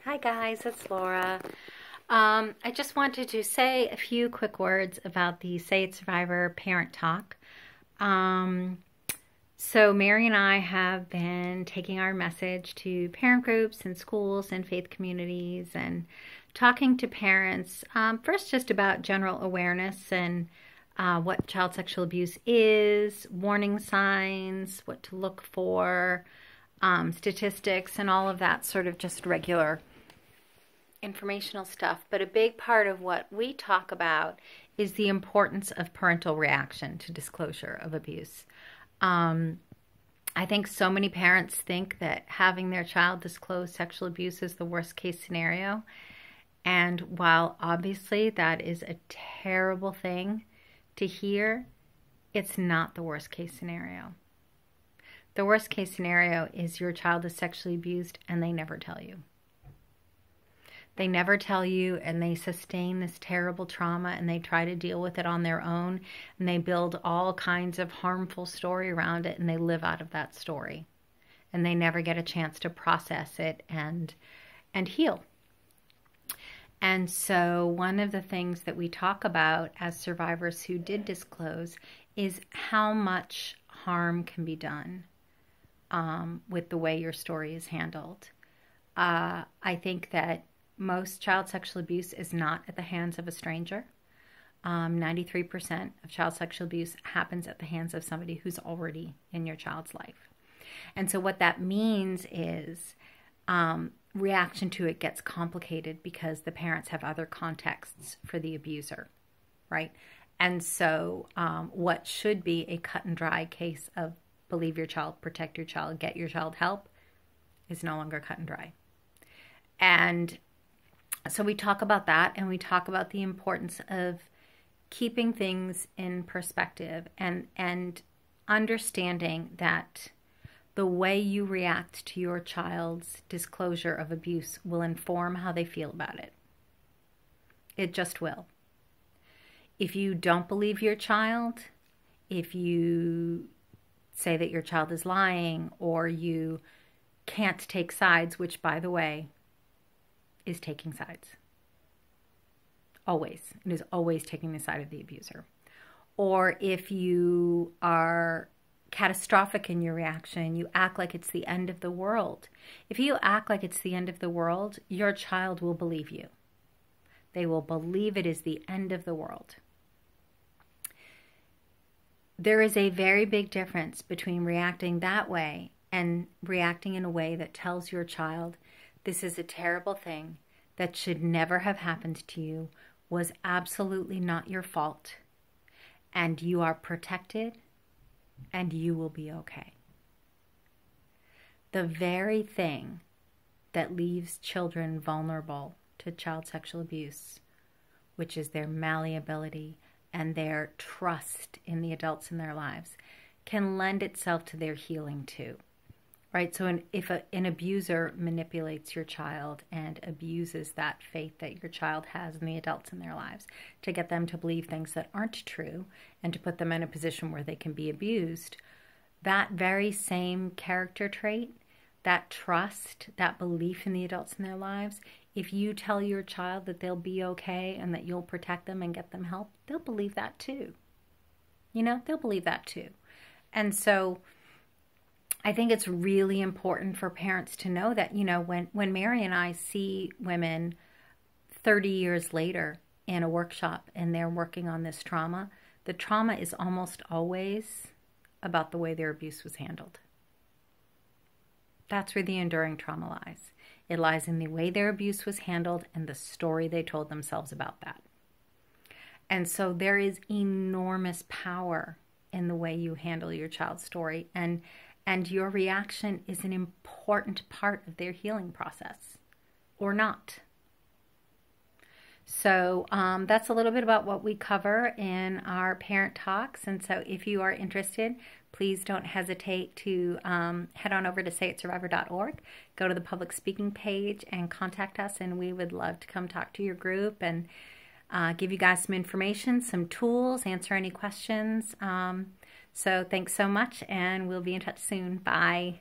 Hi guys, it's Laura. I just wanted to say a few quick words about the Say It Survivor Parent Talk. Um, so Mary and I have been taking our message to parent groups and schools and faith communities and talking to parents, first just about general awareness and what child sexual abuse is, warning signs, what to look for, statistics, and all of that sort of just regular informational stuff. But a big part of what we talk about is the importance of parental reaction to disclosure of abuse. I think so many parents think that having their child disclose sexual abuse is the worst case scenario. And while obviously that is a terrible thing to hear, it's not the worst case scenario. The worst case scenario is your child is sexually abused and they never tell you. They never tell you, and they sustain this terrible trauma, and they try to deal with it on their own, and they build all kinds of harmful story around it, and they live out of that story, and they never get a chance to process it and heal. And so one of the things that we talk about as survivors who did disclose is how much harm can be done with the way your story is handled. I think that most child sexual abuse is not at the hands of a stranger. 93% of child sexual abuse happens at the hands of somebody who's already in your child's life. And so what that means is reaction to it gets complicated because the parents have other contexts for the abuser, right? And so what should be a cut and dry case of believe your child, protect your child, get your child help is no longer cut and dry. And so we talk about that, and we talk about the importance of keeping things in perspective and understanding that the way you react to your child's disclosure of abuse will inform how they feel about it. It just will. If you don't believe your child, if you say that your child is lying, or you can't take sides, which, by the way, is taking sides. Always. It is always taking the side of the abuser. Or if you are catastrophic in your reaction, you act like it's the end of the world. If you act like it's the end of the world, your child will believe you. They will believe it is the end of the world. There is a very big difference between reacting that way and reacting in a way that tells your child, this is a terrible thing that should never have happened to you, was absolutely not your fault, and you are protected, and you will be okay. The very thing that leaves children vulnerable to child sexual abuse, which is their malleability and their trust in the adults in their lives, can lend itself to their healing too. Right? So if an abuser manipulates your child and abuses that faith that your child has in the adults in their lives to get them to believe things that aren't true and to put them in a position where they can be abused, that very same character trait, that trust, that belief in the adults in their lives, if you tell your child that they'll be okay and that you'll protect them and get them help, they'll believe that too. They'll believe that too. And so I think it's really important for parents to know that, when Mary and I see women 30 years later in a workshop and they're working on this trauma, the trauma is almost always about the way their abuse was handled. That's where the enduring trauma lies. It lies in the way their abuse was handled and the story they told themselves about that. And so there is enormous power in the way you handle your child's story, and your reaction is an important part of their healing process, or not. So that's a little bit about what we cover in our parent talks. And so if you are interested, please don't hesitate to head on over to sayitsurvivor.org, go to the public speaking page and contact us. And we would love to come talk to your group and give you guys some information, some tools, answer any questions. So thanks so much, and we'll be in touch soon. Bye.